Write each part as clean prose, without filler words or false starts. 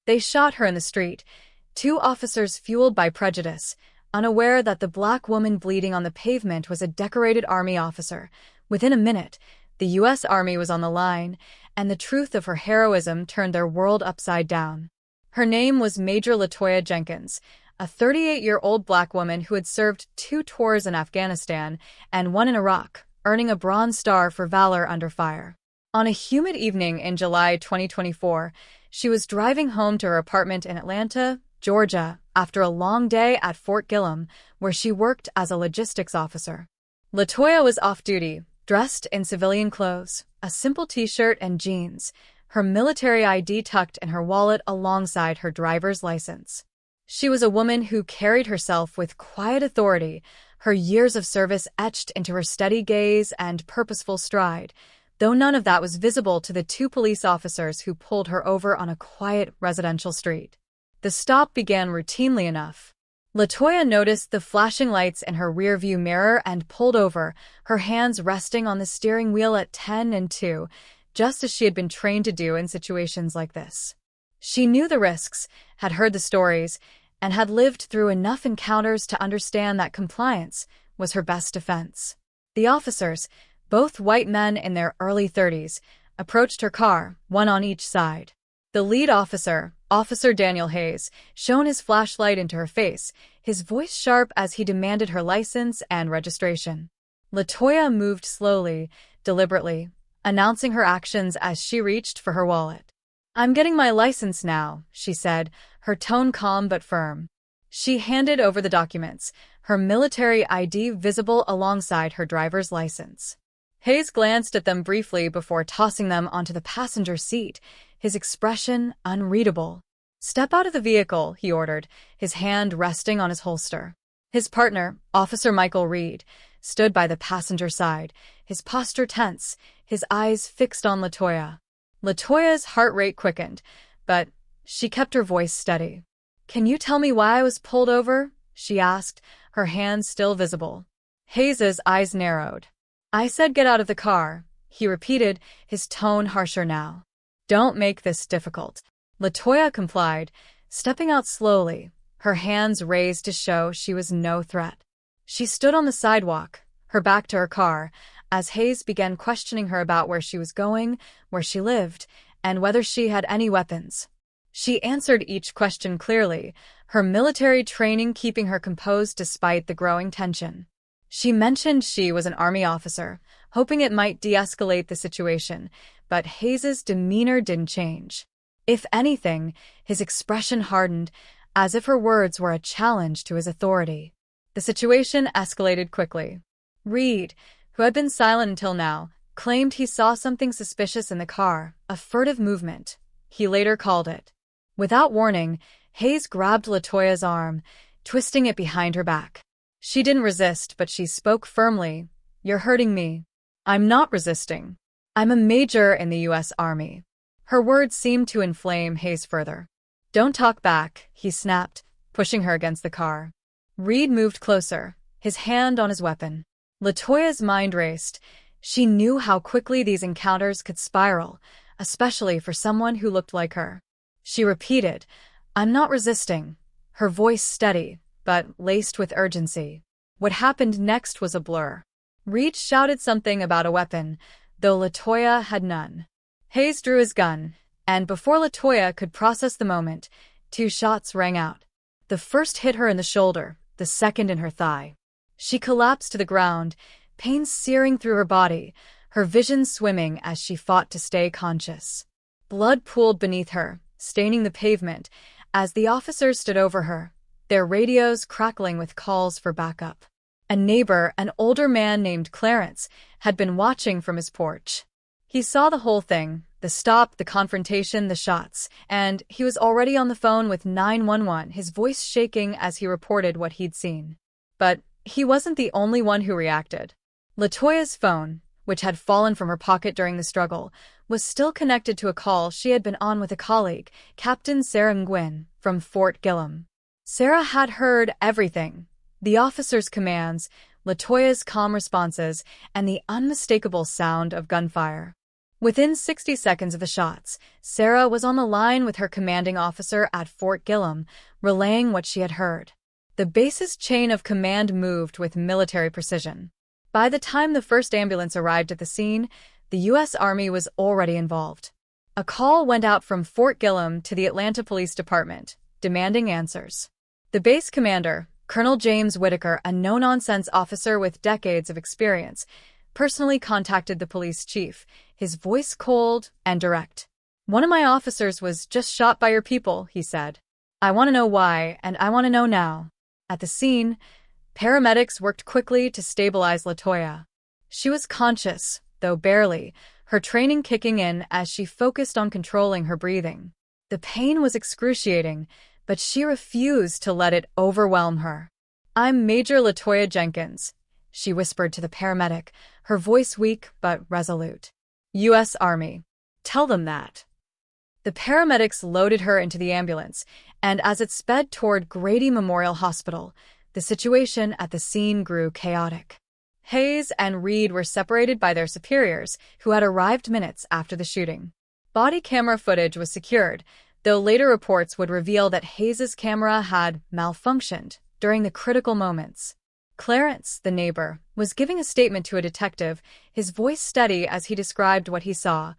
They shot her in the street, two officers fueled by prejudice, unaware that the black woman bleeding on the pavement was a decorated Army officer. Within a minute, the U.S. Army was on the line, and the truth of her heroism turned their world upside down. Her name was Major Latoya Jenkins, a 38-year-old black woman who had served 2 tours in Afghanistan and 1 in Iraq, earning a Bronze Star for valor under fire. On a humid evening in July 2024, she was driving home to her apartment in Atlanta, Georgia, after a long day at Fort Gillem, where she worked as a logistics officer. Latoya was off-duty, dressed in civilian clothes, a simple t-shirt and jeans, her military ID tucked in her wallet alongside her driver's license. She was a woman who carried herself with quiet authority, her years of service etched into her steady gaze and purposeful stride, though none of that was visible to the 2 police officers who pulled her over on a quiet residential street. The stop began routinely enough. Latoya noticed the flashing lights in her rearview mirror and pulled over, her hands resting on the steering wheel at 10 and 2, just as she had been trained to do in situations like this. She knew the risks, had heard the stories, and had lived through enough encounters to understand that compliance was her best defense. The officers, both white men in their early 30s, approached her car, one on each side. The lead officer, Officer Daniel Hayes, shone his flashlight into her face, his voice sharp as he demanded her license and registration. Latoya moved slowly, deliberately, announcing her actions as she reached for her wallet. "I'm getting my license now," she said, her tone calm but firm. She handed over the documents, her military ID visible alongside her driver's license. Hayes glanced at them briefly before tossing them onto the passenger seat, his expression unreadable. "Step out of the vehicle," he ordered, his hand resting on his holster. His partner, Officer Michael Reed, stood by the passenger side, his posture tense, his eyes fixed on Latoya. Latoya's heart rate quickened, but she kept her voice steady. "Can you tell me why I was pulled over?" she asked, her hands still visible. Hayes's eyes narrowed. "I said get out of the car," he repeated, his tone harsher now. "Don't make this difficult." Latoya complied, stepping out slowly, her hands raised to show she was no threat. She stood on the sidewalk, her back to her car, as Hayes began questioning her about where she was going, where she lived, and whether she had any weapons. She answered each question clearly, her military training keeping her composed despite the growing tension. She mentioned she was an Army officer, hoping it might de-escalate the situation, but Hayes's demeanor didn't change. If anything, his expression hardened, as if her words were a challenge to his authority. The situation escalated quickly. Reed, who had been silent until now, claimed he saw something suspicious in the car, a furtive movement. He later called it. Without warning, Hayes grabbed Latoya's arm, twisting it behind her back. She didn't resist, but she spoke firmly. "You're hurting me." "I'm not resisting. I'm a major in the U.S. Army." Her words seemed to inflame Hayes further. "Don't talk back," he snapped, pushing her against the car. Reed moved closer, his hand on his weapon. Latoya's mind raced. She knew how quickly these encounters could spiral, especially for someone who looked like her. She repeated, "I'm not resisting," her voice steady, but laced with urgency. What happened next was a blur. Reed shouted something about a weapon, though Latoya had none. Hayes drew his gun, and before Latoya could process the moment, 2 shots rang out. The first hit her in the shoulder, the second in her thigh. She collapsed to the ground, pain searing through her body, her vision swimming as she fought to stay conscious. Blood pooled beneath her, staining the pavement, as the officers stood over her, their radios crackling with calls for backup. A neighbor, an older man named Clarence, had been watching from his porch. He saw the whole thing, the stop, the confrontation, the shots, and he was already on the phone with 911, his voice shaking as he reported what he'd seen. But he wasn't the only one who reacted. Latoya's phone, which had fallen from her pocket during the struggle, was still connected to a call she had been on with a colleague, Captain Sarah Nguyen, from Fort Gillem. Sarah had heard everything: the officer's commands, Latoya's calm responses, and the unmistakable sound of gunfire. Within 60 seconds of the shots, Sarah was on the line with her commanding officer at Fort Gillem, relaying what she had heard. The base's chain of command moved with military precision. By the time the first ambulance arrived at the scene, the U.S. Army was already involved. A call went out from Fort Gillem to the Atlanta Police Department, demanding answers. The base commander, Colonel James Whitaker, a no-nonsense officer with decades of experience, personally contacted the police chief, his voice cold and direct. "One of my officers was just shot by your people," he said. "I want to know why, and I want to know now." At the scene, paramedics worked quickly to stabilize LaToya. She was conscious, though barely, her training kicking in as she focused on controlling her breathing. The pain was excruciating, but she refused to let it overwhelm her. "I'm Major LaToya Jenkins," she whispered to the paramedic, her voice weak but resolute. "U.S. Army. Tell them that." The paramedics loaded her into the ambulance, and as it sped toward Grady Memorial Hospital, the situation at the scene grew chaotic. Hayes and Reed were separated by their superiors, who had arrived minutes after the shooting. Body camera footage was secured, though later reports would reveal that Hayes's camera had malfunctioned during the critical moments. Clarence, the neighbor, was giving a statement to a detective, his voice steady as he described what he saw.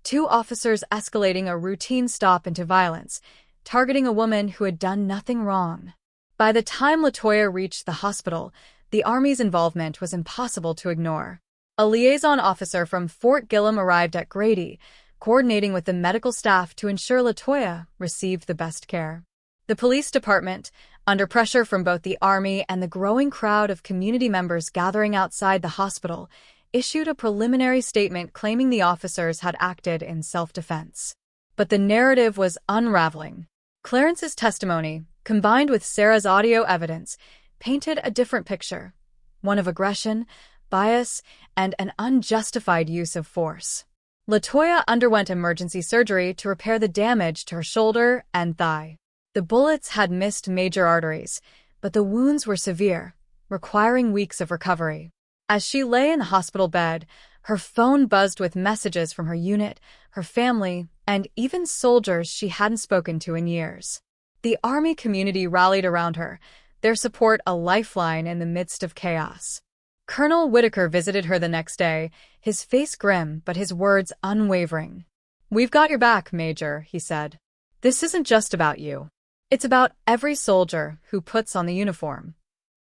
Two officers escalating a routine stop into violence, targeting a woman who had done nothing wrong. By the time LaToya reached the hospital, the Army's involvement was impossible to ignore. A liaison officer from Fort Gillem arrived at Grady, coordinating with the medical staff to ensure LaToya received the best care. The police department, under pressure from both the Army and the growing crowd of community members gathering outside the hospital, issued a preliminary statement claiming the officers had acted in self-defense. But the narrative was unraveling. Clarence's testimony, combined with Sarah's audio evidence, painted a different picture, one of aggression, bias, and an unjustified use of force. LaToya underwent emergency surgery to repair the damage to her shoulder and thigh. The bullets had missed major arteries, but the wounds were severe, requiring weeks of recovery. As she lay in the hospital bed, her phone buzzed with messages from her unit, her family, and even soldiers she hadn't spoken to in years. The Army community rallied around her, their support a lifeline in the midst of chaos. Colonel Whitaker visited her the next day, his face grim but his words unwavering. "We've got your back, Major," he said. "This isn't just about you. It's about every soldier who puts on the uniform."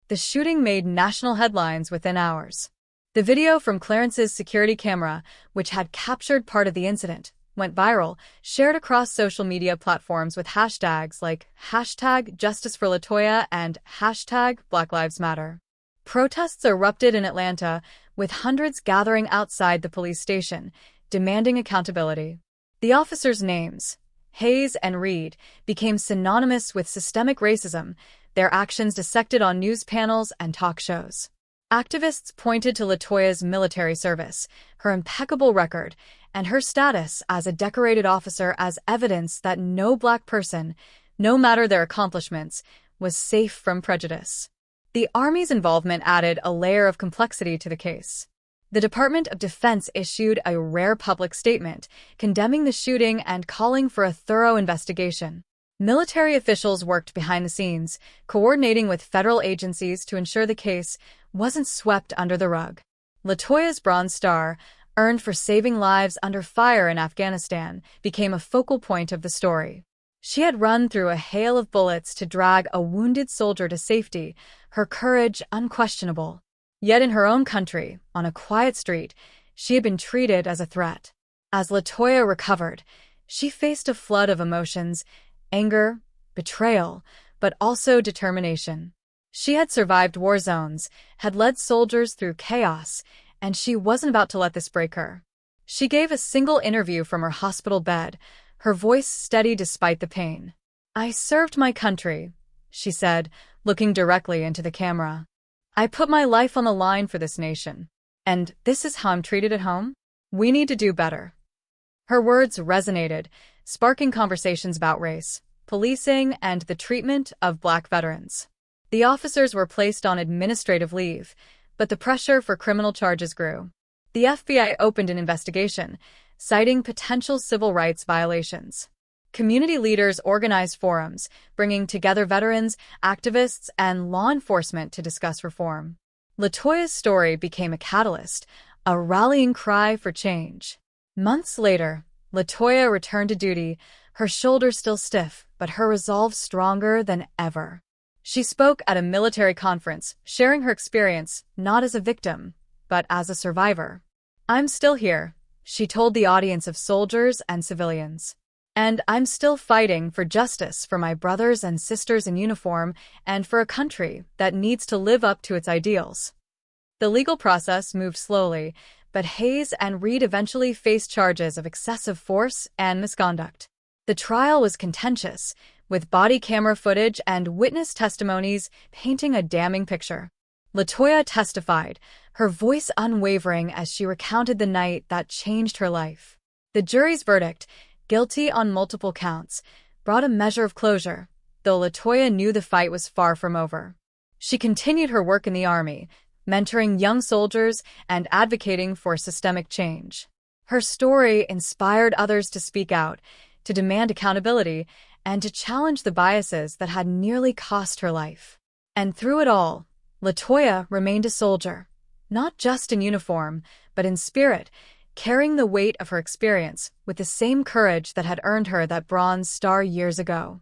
The shooting made national headlines within hours. The video from Clarence's security camera, which had captured part of the incident, went viral, shared across social media platforms with hashtags like #JusticeForLaToya and #BlackLivesMatter. Protests erupted in Atlanta, with hundreds gathering outside the police station, demanding accountability. The officers' names, Hayes and Reed, became synonymous with systemic racism, their actions dissected on news panels and talk shows. Activists pointed to LaToya's military service, her impeccable record, and her status as a decorated officer as evidence that no Black person, no matter their accomplishments, was safe from prejudice. The Army's involvement added a layer of complexity to the case. The Department of Defense issued a rare public statement, condemning the shooting and calling for a thorough investigation. Military officials worked behind the scenes, coordinating with federal agencies to ensure the case wasn't swept under the rug. LaToya's Bronze Star, earned for saving lives under fire in Afghanistan, became a focal point of the story. She had run through a hail of bullets to drag a wounded soldier to safety, her courage unquestionable. Yet in her own country, on a quiet street, she had been treated as a threat. As LaToya recovered, she faced a flood of emotions, anger, betrayal, but also determination. She had survived war zones, had led soldiers through chaos, and she wasn't about to let this break her. She gave a single interview from her hospital bed, her voice steady despite the pain. "I served my country," she said, looking directly into the camera. "I put my life on the line for this nation. And this is how I'm treated at home? We need to do better." Her words resonated, sparking conversations about race, policing, and the treatment of Black veterans. The officers were placed on administrative leave, but the pressure for criminal charges grew. The FBI opened an investigation, citing potential civil rights violations. Community leaders organized forums, bringing together veterans, activists, and law enforcement to discuss reform. LaToya's story became a catalyst, a rallying cry for change. Months later, LaToya returned to duty, her shoulders still stiff, but her resolve stronger than ever. She spoke at a military conference, sharing her experience not as a victim, but as a survivor. "I'm still here," she told the audience of soldiers and civilians. "And I'm still fighting for justice for my brothers and sisters in uniform and for a country that needs to live up to its ideals." The legal process moved slowly, but Hayes and Reed eventually faced charges of excessive force and misconduct. The trial was contentious, with body camera footage and witness testimonies painting a damning picture. LaToya testified, her voice unwavering as she recounted the night that changed her life. The jury's verdict, guilty on multiple counts, brought a measure of closure, though LaToya knew the fight was far from over. She continued her work in the Army, mentoring young soldiers and advocating for systemic change. Her story inspired others to speak out, to demand accountability, and to challenge the biases that had nearly cost her life. And through it all, LaToya remained a soldier, not just in uniform, but in spirit, carrying the weight of her experience with the same courage that had earned her that Bronze Star years ago.